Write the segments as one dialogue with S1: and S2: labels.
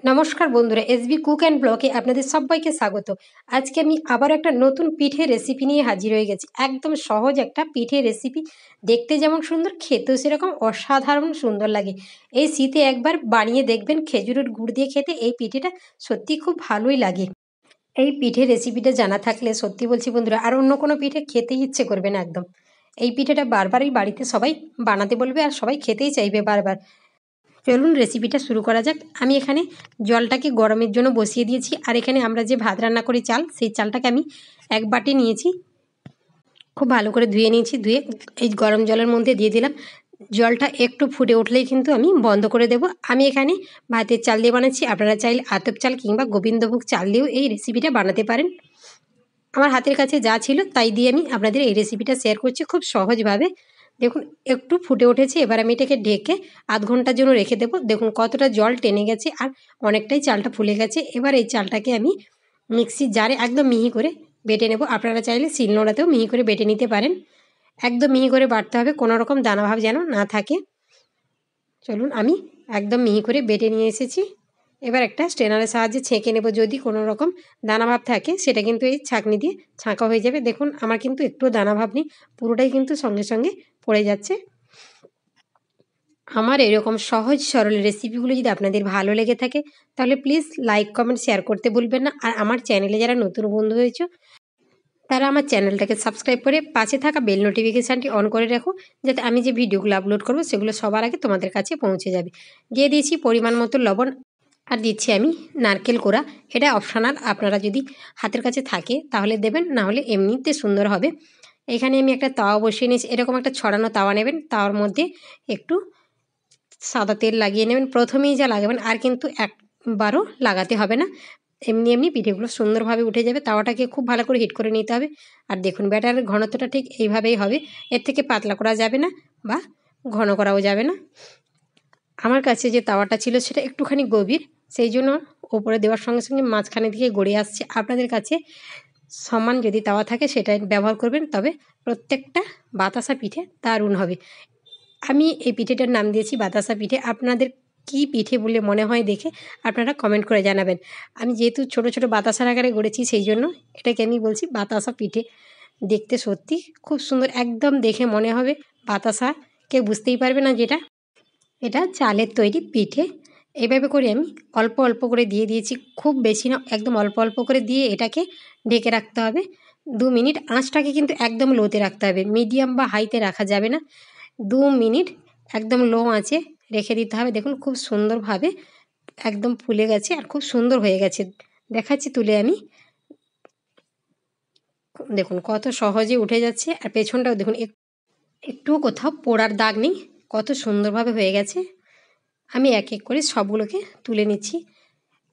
S1: নমস্কার বন্ধুরা, SB cook and ব্লগে আপনাদের সবাইকে স্বাগত। আজকে আমি আবার একটা নতুন পিঠে রেসিপি নিয়ে হাজির হয়ে গেছি। একদম সহজ একটা পিঠে রেসিপি, দেখতে যেমন সুন্দর, খেতেও সেরকম অসাধারণ সুন্দর লাগে। এই শীতে একবার বানিয়ে দেখবেন, খেজুরের গুড় দিয়ে খেতে এই পিঠেটা সত্যি খুব ভালোই লাগে। এই পিঠে রেসিপিটা জানা থাকলে সত্যি বলছি বন্ধুরা, আর অন্য কোনো পিঠে খেতেই ইচ্ছে করবে না একদম। এই পিঠেটা বারবারই বাড়িতে সবাই বানাতে বলবে আর সবাই খেতেই চাইবে বারবার। চলুন রেসিপিটা শুরু করা যাক। আমি এখানে জলটাকে গরমের জন্য বসিয়ে দিয়েছি, আর এখানে আমরা যে ভাত রান্না করি চাল, সেই চালটাকে আমি এক বাটি নিয়েছি, খুব ভালো করে ধুয়ে নিয়েছি। ধুয়ে এই গরম জলের মধ্যে দিয়ে দিলাম। জলটা একটু ফুটে উঠলেই কিন্তু আমি বন্ধ করে দেব। আমি এখানে ভাতের চাল দিয়ে বানাচ্ছি, আপনারা চাইলে আতপ চাল কিংবা গোবিন্দভোগ চাল দিয়েও এই রেসিপিটা বানাতে পারেন। আমার হাতের কাছে যা ছিল তাই দিয়ে আমি আপনাদের এই রেসিপিটা শেয়ার করছি খুব সহজভাবে। দেখুন একটু ফুটে উঠেছে, এবার আমি এটাকে ঢেকে আধ ঘন্টার জন্য রেখে দেবো। দেখুন কতটা জল টেনে গেছে আর অনেকটাই চালটা ফুলে গেছে। এবার এই চালটাকে আমি মিক্সির জারে একদম মিহি করে বেটে নেব। আপনারা চাইলে শিলনোড়াতেও মিহি করে বেটে নিতে পারেন। একদম মিহি করে বাটতে হবে, কোনো রকম দানাভাব যেন না থাকে। চলুন আমি একদম মিহি করে বেটে নিয়ে এসেছি। এবার একটা স্ট্রেনারের সাহায্যে ছেঁকে নেব। যদি কোনো রকম দানাভাব থাকে সেটা কিন্তু এই ছাঁকনি দিয়ে ছাঁকা হয়ে যাবে। দেখুন আমার কিন্তু একটু দানাভাব নেই, পুরোটাই কিন্তু সঙ্গে সঙ্গে পড়ে যাচ্ছে। আমার এরকম সহজ সরল রেসিপিগুলো যদি আপনাদের ভালো লেগে থাকে তাহলে প্লিজ লাইক কমেন্ট শেয়ার করতে ভুলবেন না। আর আমার চ্যানেলে যারা নতুন বন্ধু হয়েছে তারা আমার চ্যানেলটাকে সাবস্ক্রাইব করে পাশে থাকা বেল নোটিফিকেশানটি অন করে রাখো, যাতে আমি যে ভিডিওগুলো আপলোড করবো সেগুলো সবার আগে তোমাদের কাছে পৌঁছে যাবে। দিয়ে দিয়েছি পরিমাণ মতো লবণ, আর দিচ্ছি আমি নারকেল কোড়া। এটা অপশনাল, আপনারা যদি হাতের কাছে থাকে তাহলে দেবেন, না হলে এমনিতে সুন্দর হবে। এখানে আমি একটা তাওয়া বসিয়ে নিয়েছি। এরকম একটা ছড়ানো তাওয়া নেবেন, তাওয়ার মধ্যে একটু সাদা তেল লাগিয়ে নেবেন। প্রথমেই যা লাগাবেন আর কিন্তু একবারও লাগাতে হবে না, এমনি এমনি পিঠেগুলো সুন্দরভাবে উঠে যাবে। তাওয়াটাকে খুব ভালো করে হিট করে নিতে হবে। আর দেখুন ব্যাটারের ঘনত্বটা ঠিক এইভাবেই হবে, এর থেকে পাতলা করা যাবে না বা ঘন করাও যাবে না। আমার কাছে যে তাওয়াটা ছিল সেটা একটুখানি গভীর, সেই জন্য ওপরে দেওয়ার সঙ্গে সঙ্গে মাঝখানে দিকে গড়িয়ে আসছে। আপনাদের কাছে সমান যদি তাওয়া থাকে সেটাই ব্যবহার করবেন, তবে প্রত্যেকটা বাতাসা পিঠে দারুণ হবে। আমি এই পিঠেটার নাম দিয়েছি বাতাসা পিঠে। আপনাদের কী পিঠে বলে মনে হয় দেখে আপনারা কমেন্ট করে জানাবেন। আমি যেহেতু ছোট ছোট বাতাসার আকারে গড়েছি সেই জন্য এটাকে আমি বলছি বাতাসা পিঠে। দেখতে সত্যি খুব সুন্দর, একদম দেখে মনে হবে বাতাসা, কেউ বুঝতেই পারবে না যেটা এটা চালের তৈরি পিঠে। এভাবে করে আমি অল্প অল্প করে দিয়ে দিয়েছি, খুব বেশি না, একদম অল্প অল্প করে দিয়ে এটাকে ঢেকে রাখতে হবে 2 মিনিট। আঁচটাকে কিন্তু একদম লোতে রাখতে হবে, মিডিয়াম বা হাইতে রাখা যাবে না। 2 মিনিট একদম লো আঁচে রেখে দিতে হবে। দেখুন খুব সুন্দরভাবে একদম ফুলে গেছে আর খুব সুন্দর হয়ে গেছে। দেখাচ্ছি তুলে আমি, দেখুন কত সহজে উঠে যাচ্ছে। আর পেছনটাও দেখুন একটুও কোথাও পোড়ার দাগ নেই, কত সুন্দরভাবে হয়ে গেছে। আমি এক এক করে সবগুলোকে তুলে নিচ্ছি।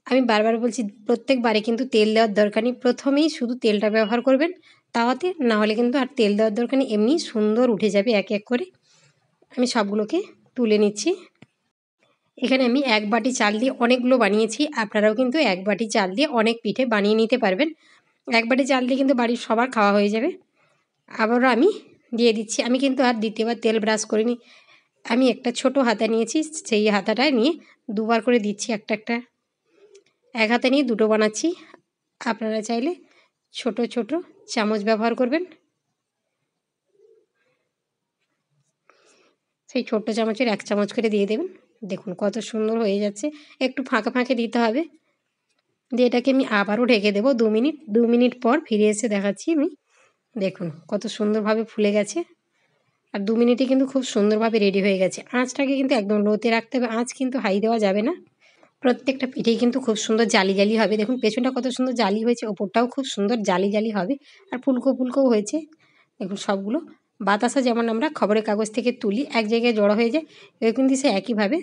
S1: আমি বারবার বলছি প্রত্যেকবারে কিন্তু তেল দেওয়ার দরকার নেই, প্রথমেই শুধু তেলটা ব্যবহার করবেন তাওয়াতে, না হলে কিন্তু আর তেল দেওয়ার দরকার নেই, এমনি সুন্দর উঠে যাবে এক এক করে। আমি সবগুলোকে তুলে নিচ্ছি। এখানে আমি এক বাটি চাল দিয়ে অনেকগুলো বানিয়েছি, আপনারাও কিন্তু এক বাটি চাল দিয়ে অনেক পিঠে বানিয়ে নিতে পারবেন। এক বাটি চাল দিয়ে কিন্তু বাড়ির সবার খাওয়া হয়ে যাবে। আবারও আমি দিয়ে দিচ্ছি। আমি কিন্তু আর দ্বিতীয়বার তেল ব্রাশ করিনি, আমি একটা ছোট হাতা নিয়েছি, সেই হাতাটায় নিয়ে দুবার করে দিচ্ছি একটা একটা। এক হাতে নিয়ে দুটো বানাচ্ছি, আপনারা চাইলে ছোট ছোট চামচ ব্যবহার করবেন। সেই ছোট্ট চামচের 1 চামচ করে দিয়ে দেবেন। দেখুন কত সুন্দর হয়ে যাচ্ছে, একটু ফাঁকে ফাঁকে দিতে হবে। দিয়ে এটাকে আমি আবারও ঢেকে দেবো 2 মিনিট। 2 মিনিট পর ফিরে এসে দেখাচ্ছি আমি। দেখুন কত সুন্দরভাবে ফুলে গেছে, আর 2 মিনিটে কিন্তু খুব সুন্দরভাবে রেডি হয়ে গেছে। আঁচটাকে কিন্তু একদম লোতে রাখতে হবে, আঁচ কিন্তু হাই দেওয়া যাবে না। প্রত্যেকটা পিঠেই কিন্তু খুব সুন্দর জালি জালি হবে। দেখুন পেছনটা কত সুন্দর জালি হয়েছে, ওপরটাও খুব সুন্দর জালি জালি হবে, আর ফুলকো ফুলকোও হয়েছে। দেখুন সবগুলো বাতাসা যেমন আমরা খবরের কাগজ থেকে তুলি এক জায়গায় জড়ো হয়ে যায়, এও কিন্তু সে একইভাবে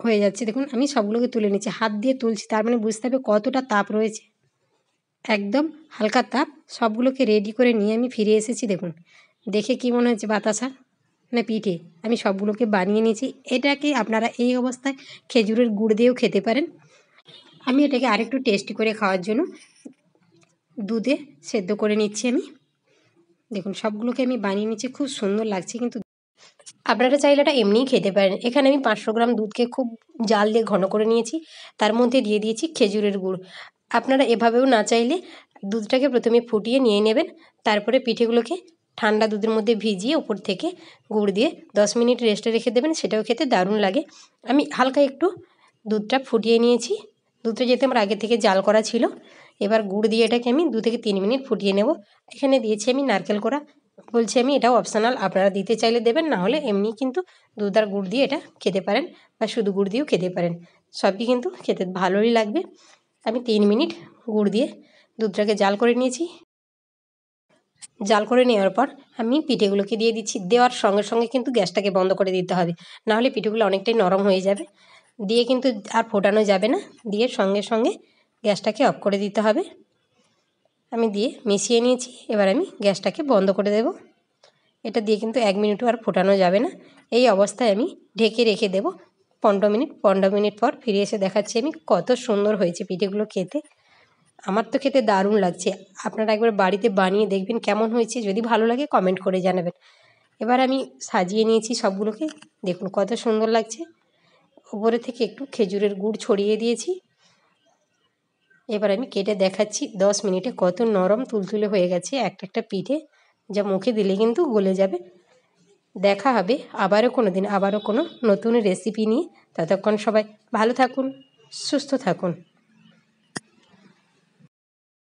S1: হয়ে যাচ্ছে। দেখুন আমি সবগুলোকে তুলে নিচ্ছি, হাত দিয়ে তুলছি, তার মানে বুঝতে হবে কতটা তাপ রয়েছে, একদম হালকা তাপ। সবগুলোকে রেডি করে নিয়ে আমি ফিরে এসেছি। দেখুন দেখে কি মনে হচ্ছে বাতাসা না পিঠে? আমি সবগুলোকে বানিয়ে নিয়েছি। এটাকে আপনারা এই অবস্থায় খেজুরের গুড় দিয়েও খেতে পারেন। আমি এটাকে আরেকটু টেস্টি করে খাওয়ার জন্য দুধে সেদ্ধ করে নিচ্ছি আমি। দেখুন সবগুলোকে আমি বানিয়ে নিচ্ছি, খুব সুন্দর লাগছে কিন্তু। আপনারা চাইলে এটা এমনিই খেতে পারেন। এখানে আমি 500 গ্রাম দুধকে খুব জাল দিয়ে ঘন করে নিয়েছি, তার মধ্যে দিয়ে দিয়েছি খেজুরের গুড়। আপনারা এভাবেও না চাইলে দুধটাকে প্রথমে ফুটিয়ে নিয়ে নেবেন, তারপরে পিঠেগুলোকে ঠান্ডা দুধের মধ্যে ভিজিয়ে উপর থেকে গুড় দিয়ে 10 মিনিট রেস্টে রেখে দেবেন, সেটাও খেতে দারুণ লাগে। আমি হালকা একটু দুধটা ফুটিয়ে নিয়েছি, দুধটা যেহেতু আমার আগে থেকে জাল করা ছিল। এবার গুড় দিয়ে এটাকে আমি 2 থেকে 3 মিনিট ফুটিয়ে নেব। এখানে দিয়েছি আমি নারকেল কোড়া, বলছি আমি এটাও অপশনাল, আপনারা দিতে চাইলে দেবেন, না হলে এমনি কিন্তু দুধ আর গুড় দিয়ে এটা খেতে পারেন বা শুধু গুড় দিয়েও খেতে পারেন, সবই কিন্তু খেতে ভালোই লাগবে। আমি 3 মিনিট গুড় দিয়ে দুধটাকে জাল করে নিয়েছি। জাল করে নেওয়ার পর আমি পিঠেগুলোকে দিয়ে দিচ্ছি। দেওয়ার সঙ্গে সঙ্গে কিন্তু গ্যাসটাকে বন্ধ করে দিতে হবে, নাহলে পিঠেগুলো অনেকটাই নরম হয়ে যাবে। দিয়ে কিন্তু আর ফোটানো যাবে না, দিয়ে সঙ্গে সঙ্গে গ্যাসটাকে অফ করে দিতে হবে। আমি দিয়ে মিশিয়ে নিয়েছি, এবার আমি গ্যাসটাকে বন্ধ করে দেব। এটা দিয়ে কিন্তু 1 মিনিটও আর ফোটানো যাবে না। এই অবস্থায় আমি ঢেকে রেখে দেব 15 মিনিট। 15 মিনিট পর ফিরে এসে দেখাচ্ছি আমি কত সুন্দর হয়েছে পিঠেগুলো খেতে। আমার তো খেতে দারুণ লাগছে, আপনারা একবার বাড়িতে বানিয়ে দেখবেন কেমন হয়েছে। যদি ভালো লাগে কমেন্ট করে জানাবেন। এবার আমি সাজিয়ে নিয়েছি সবগুলোকে, দেখুন কত সুন্দর লাগছে। উপরে থেকে একটু খেজুরের গুড় ছড়িয়ে দিয়েছি। এবার আমি কেটে দেখাচ্ছি 10 মিনিটে কত নরম তুলতুলে হয়ে গেছে একটা একটা পিঠে, যা মুখে দিলে কিন্তু গলে যাবে। দেখা হবে আবারও কোনো দিন, আবারও কোনো নতুন রেসিপি নিয়ে। ততক্ষণ সবাই ভালো থাকুন, সুস্থ থাকুন।